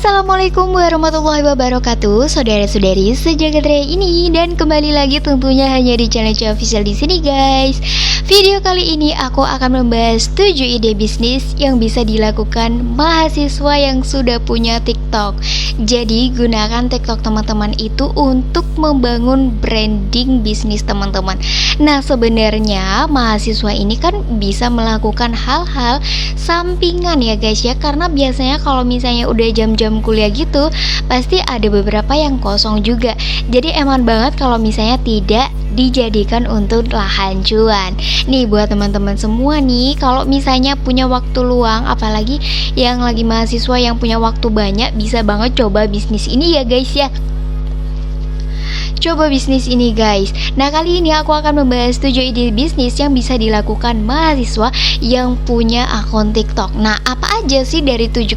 Assalamualaikum warahmatullahi wabarakatuh, saudara-saudari sejagat raya ini, dan kembali lagi tentunya hanya di channel official di sini guys. Video kali ini aku akan membahas 7 ide bisnis yang bisa dilakukan mahasiswa yang sudah punya TikTok. Jadi gunakan TikTok teman-teman itu untuk membangun branding bisnis teman-teman. Nah, sebenarnya mahasiswa ini kan bisa melakukan hal-hal sampingan ya guys ya, karena biasanya kalau misalnya udah jam-jam kuliah gitu pasti ada beberapa yang kosong juga. Jadi eman banget kalau misalnya tidak dijadikan untuk lahan cuan. Nih buat teman-teman semua nih, kalau misalnya punya waktu luang, apalagi yang lagi mahasiswa yang punya waktu banyak, bisa banget coba bisnis ini ya guys ya. Coba bisnis ini guys. Nah, kali ini aku akan membahas 7 ide bisnis yang bisa dilakukan mahasiswa yang punya akun TikTok. Nah, apa aja sih dari 7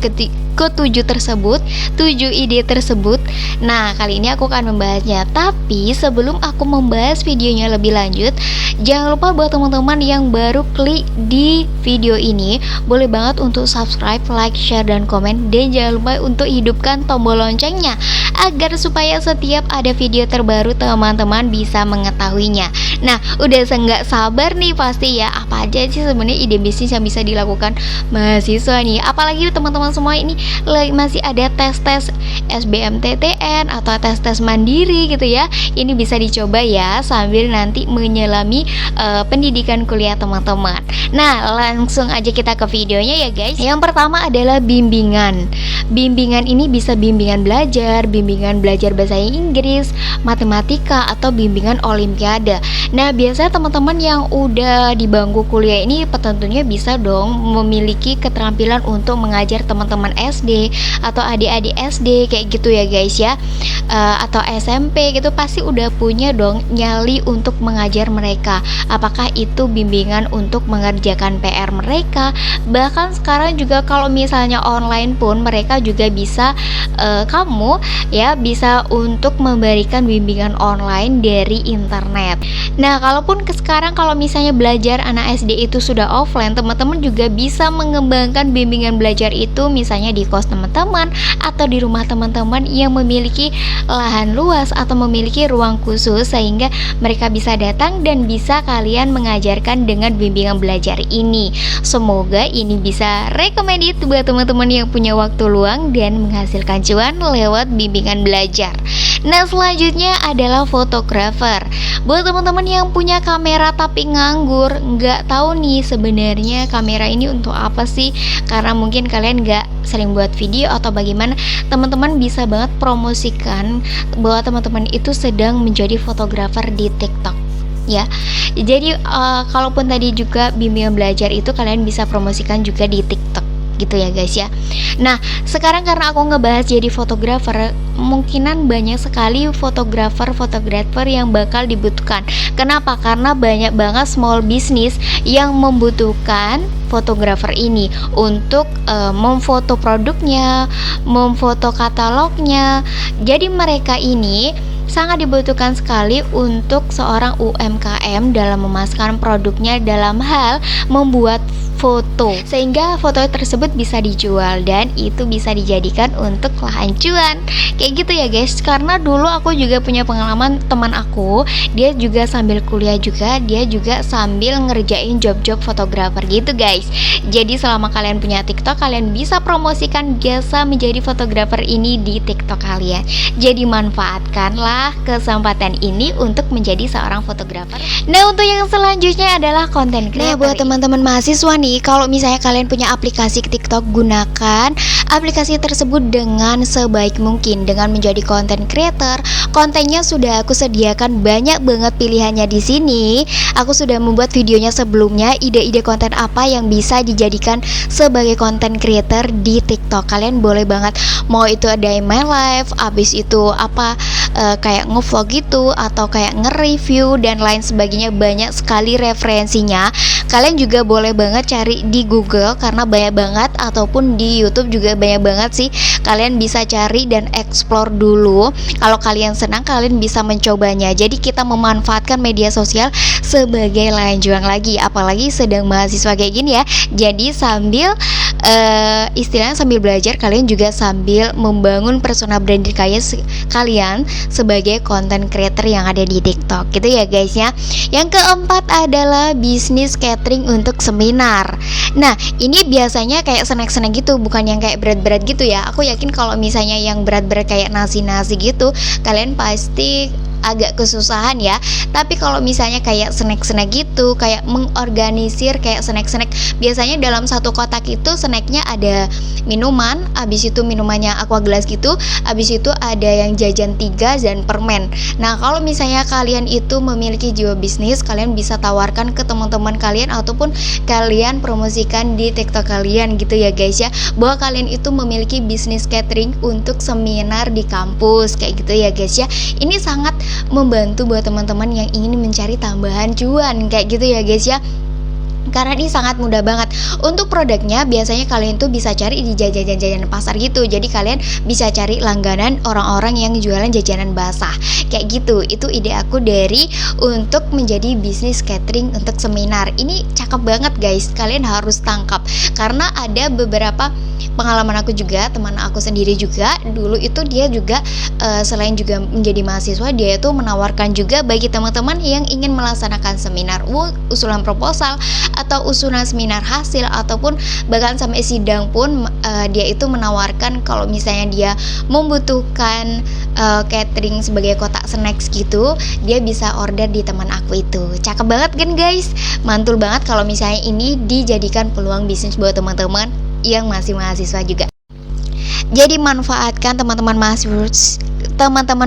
tersebut, 7 ide tersebut? Nah, kali ini aku akan membahasnya. Tapi sebelum aku membahas videonya lebih lanjut, jangan lupa buat teman-teman yang baru klik di video ini, boleh banget untuk subscribe, like, share, dan komen. Dan jangan lupa untuk hidupkan tombol loncengnya agar supaya setiap ada video terbaru teman-teman bisa mengetahuinya. Nah, udah nggak sabar nih pasti ya, apa aja sih sebenarnya ide bisnis yang bisa dilakukan mahasiswa nih. Apalagi teman-teman semua ini masih ada tes-tes SBMPTN atau tes-tes mandiri gitu ya. Ini bisa dicoba ya sambil nanti menyelami pendidikan kuliah teman-teman. Nah, langsung aja kita ke videonya ya guys. Yang pertama adalah bimbingan. Bimbingan ini bisa bimbingan belajar bahasa Inggris, matematika, atau bimbingan olimpiade. Nah, biasanya teman-teman yang udah di bangku kuliah ini tentunya bisa dong memiliki keterampilan untuk mengajar teman-teman SD atau adik-adik SD kayak gitu ya guys ya, atau SMP gitu, pasti udah punya dong nyali untuk mengajar mereka. Apakah itu bimbingan untuk mengerjakan PR mereka, bahkan sekarang juga kalau misalnya online pun mereka juga bisa, kamu ya bisa untuk memberikan bimbingan online dari internet. Nah, kalaupun sekarang kalau misalnya belajar anak SD itu sudah offline, teman-teman juga bisa mengembangkan bimbingan belajar itu misalnya di kos teman-teman atau di rumah teman-teman yang memiliki lahan luas atau memiliki ruang khusus, sehingga mereka bisa datang dan bisa kalian mengajarkan dengan bimbingan belajar ini. Semoga ini bisa recommended buat teman-teman yang punya waktu luang dan menghasilkan cuan lewat bimbingan belajar. Nah, selanjutnya adalah fotografer. Buat teman-teman yang punya kamera tapi nganggur, nggak tahu nih sebenarnya kamera ini untuk apa sih, karena mungkin kalian nggak sering buat video atau bagaimana, teman-teman bisa banget promosikan bahwa teman-teman itu sedang menjadi fotografer di TikTok ya. Jadi kalaupun tadi juga bimbingan belajar itu kalian bisa promosikan juga di TikTok gitu ya guys ya. Nah, sekarang karena aku ngebahas jadi fotografer, kemungkinan banyak sekali fotografer yang bakal dibutuhkan. Kenapa? Karena banyak banget small business yang membutuhkan fotografer ini untuk memfoto produknya, memfoto katalognya. Jadi mereka ini sangat dibutuhkan sekali untuk seorang UMKM dalam memasarkan produknya dalam hal membuat foto, sehingga foto tersebut bisa dijual dan itu bisa dijadikan untuk lahan cuan kayak gitu ya guys. Karena dulu aku juga punya pengalaman, teman aku dia juga sambil kuliah juga, dia juga sambil ngerjain job-job fotografer gitu guys. Jadi selama kalian punya TikTok, kalian bisa promosikan jasa menjadi fotografer ini di TikTok kalian. Jadi manfaatkanlah kesempatan ini untuk menjadi seorang fotografer. Nah, untuk yang selanjutnya adalah konten creator. Nah, buat teman-teman mahasiswa nih, kalau misalnya kalian punya aplikasi TikTok, gunakan aplikasi tersebut dengan sebaik mungkin dengan menjadi content creator. Kontennya sudah aku sediakan banyak banget pilihannya di sini. Aku sudah membuat videonya sebelumnya, ide-ide konten apa yang bisa dijadikan sebagai content creator di TikTok. Kalian boleh banget, mau itu ada my life, abis itu apa kayak ngevlog gitu, atau kayak nge-review dan lain sebagainya, banyak sekali referensinya. Kalian juga boleh banget cari di Google karena banyak banget, ataupun di YouTube juga banyak banget sih. Kalian bisa cari dan explore dulu. Kalau kalian senang, kalian bisa mencobanya. Jadi kita memanfaatkan media sosial sebagai ladang juang lagi, apalagi sedang mahasiswa kayak gini ya. Jadi sambil istilahnya sambil belajar, kalian juga sambil membangun personal branding kalian sebagai content creator yang ada di TikTok gitu ya guys ya. Yang keempat adalah bisnis catering untuk seminar. Nah, ini biasanya kayak snack-snack gitu, bukan yang kayak berat-berat gitu ya. Aku yakin kalau misalnya yang berat-berat kayak nasi-nasi gitu, kalian pasti agak kesusahan ya. Tapi kalau misalnya kayak snack-snack gitu, kayak mengorganisir kayak snack-snack, biasanya dalam satu kotak itu snacknya ada minuman, habis itu minumannya aqua gelas gitu, habis itu ada yang jajan 3 dan permen. Nah, kalau misalnya kalian itu memiliki jiwa bisnis, kalian bisa tawarkan ke teman-teman kalian ataupun kalian promosikan di TikTok kalian gitu ya guys ya, bahwa kalian itu memiliki bisnis catering untuk seminar di kampus kayak gitu ya guys ya. Ini sangat membantu buat teman-teman yang ingin mencari tambahan cuan kayak gitu ya guys ya, karena ini sangat mudah banget. Untuk produknya biasanya kalian tuh bisa cari di jajanan pasar gitu. Jadi kalian bisa cari langganan orang-orang yang jualan jajanan basah kayak gitu. Itu ide aku dari untuk menjadi bisnis catering untuk seminar. Ini cakep banget guys, kalian harus tangkap. Karena ada beberapa pengalaman aku juga, teman aku sendiri juga dulu itu dia juga selain juga menjadi mahasiswa, dia itu menawarkan juga bagi teman-teman yang ingin melaksanakan seminar, usulan proposal atau usulan seminar hasil, ataupun bahkan sampai sidang pun dia itu menawarkan kalau misalnya dia membutuhkan catering sebagai kotak snacks gitu, dia bisa order di teman aku itu. Cakep banget kan guys, mantul banget kalau misalnya ini dijadikan peluang bisnis buat teman-teman yang masih mahasiswa juga. Jadi manfaatkan teman-teman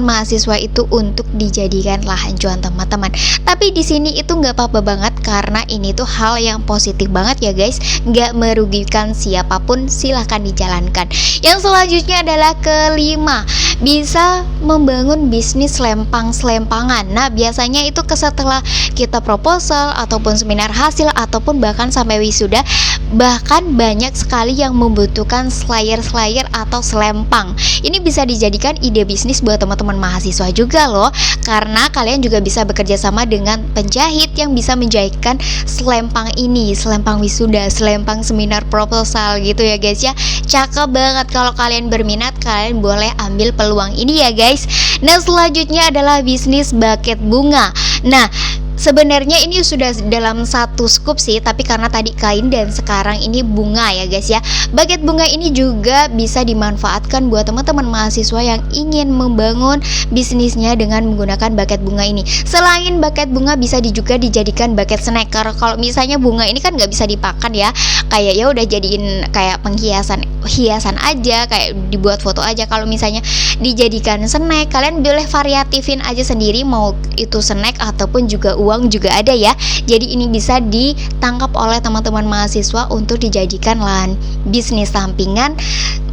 mahasiswa itu untuk dijadikan lahan cuan teman-teman. Tapi di sini itu nggak apa-apa banget karena ini tuh hal yang positif banget ya guys, nggak merugikan siapapun, silahkan dijalankan. Yang selanjutnya adalah kelima, bisa membangun bisnis selempang-selempangan. Nah, biasanya itu setelah kita proposal ataupun seminar hasil ataupun bahkan sampai wisuda, bahkan banyak sekali yang membutuhkan slayer atau selempang. Ini bisa dijadikan ide bisnis buat teman-teman mahasiswa juga loh, karena kalian juga bisa bekerja sama dengan penjahit yang bisa menjahitkan selempang ini, selempang wisuda, selempang seminar proposal gitu ya guys ya. Cakep banget, kalau kalian berminat kalian boleh ambil peluang ini ya guys. Nah, selanjutnya adalah bisnis buket bunga. Nah, sebenarnya ini sudah dalam satu scoop sih, tapi karena tadi kain dan sekarang ini bunga ya guys ya. Buket bunga ini juga bisa dimanfaatkan buat teman-teman mahasiswa yang ingin membangun bisnisnya dengan menggunakan buket bunga ini. Selain buket bunga bisa juga dijadikan buket snack. Karena kalau misalnya bunga ini kan nggak bisa dipakan ya, kayak ya udah jadiin kayak hiasan aja, kayak dibuat foto aja. Kalau misalnya dijadikan snack, kalian boleh variatifin aja sendiri, mau itu snack ataupun juga uang juga ada ya. Jadi ini bisa ditangkap oleh teman-teman mahasiswa untuk dijadikan lahan bisnis sampingan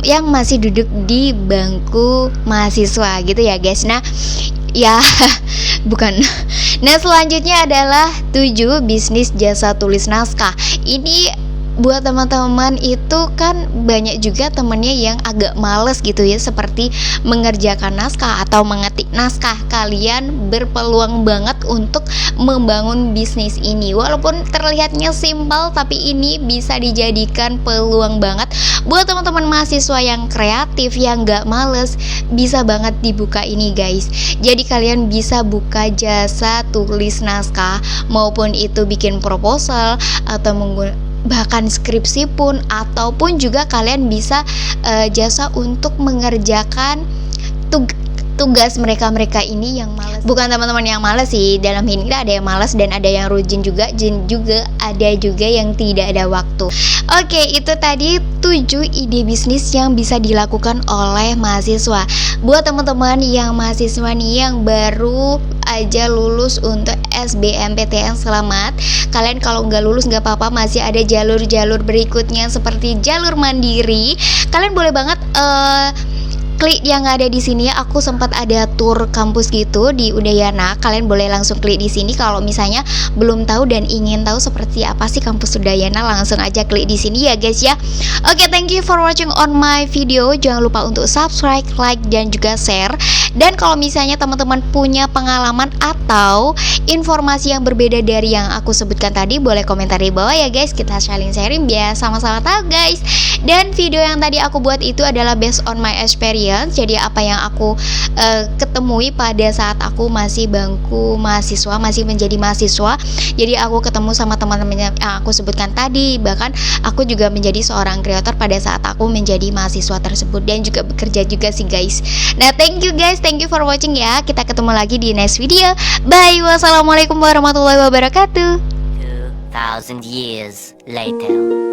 yang masih duduk di bangku mahasiswa gitu ya guys. Nah ya bukan. Nah, selanjutnya adalah 7 bisnis jasa tulis naskah. Ini buat teman-teman itu kan banyak juga temennya yang agak males gitu ya, seperti mengerjakan naskah atau mengetik naskah. Kalian berpeluang banget untuk membangun bisnis ini. Walaupun terlihatnya simpel, tapi ini bisa dijadikan peluang banget buat teman-teman mahasiswa yang kreatif, yang gak males. Bisa banget dibuka ini guys. Jadi kalian bisa buka jasa tulis naskah, maupun itu bikin proposal atau bahkan skripsi pun, ataupun juga kalian bisa jasa untuk mengerjakan tugas mereka ini yang malas. Bukan teman-teman yang malas sih, dalam ini ada yang malas dan ada yang rajin juga, ada juga yang tidak ada waktu. Oke, itu tadi 7 ide bisnis yang bisa dilakukan oleh mahasiswa. Buat teman-teman yang mahasiswa nih yang baru aja lulus untuk SBMPTN, selamat. Kalian kalau nggak lulus nggak apa-apa, masih ada jalur-jalur berikutnya seperti jalur mandiri. Kalian boleh banget klik yang ada di sini. Aku sempat ada tour kampus gitu di Udayana. Kalian boleh langsung klik di sini kalau misalnya belum tahu dan ingin tahu seperti apa sih kampus Udayana, langsung aja klik di sini ya guys ya. Oke, thank you for watching on my video. Jangan lupa untuk subscribe, like dan juga share. Dan kalau misalnya teman-teman punya pengalaman atau informasi yang berbeda dari yang aku sebutkan tadi, boleh komentar di bawah ya guys. Kita sharing biar sama-sama tahu guys. Dan video yang tadi aku buat itu adalah based on my experience. Jadi apa yang aku ketemui pada saat aku masih bangku mahasiswa, masih menjadi mahasiswa. Jadi aku ketemu sama teman-teman yang aku sebutkan tadi. Bahkan aku juga menjadi seorang kreator pada saat aku menjadi mahasiswa tersebut dan juga bekerja juga sih guys. Nah, thank you guys, thank you for watching ya. Kita ketemu lagi di next video. Bye. Wassalamualaikum warahmatullahi wabarakatuh. 2000 years later.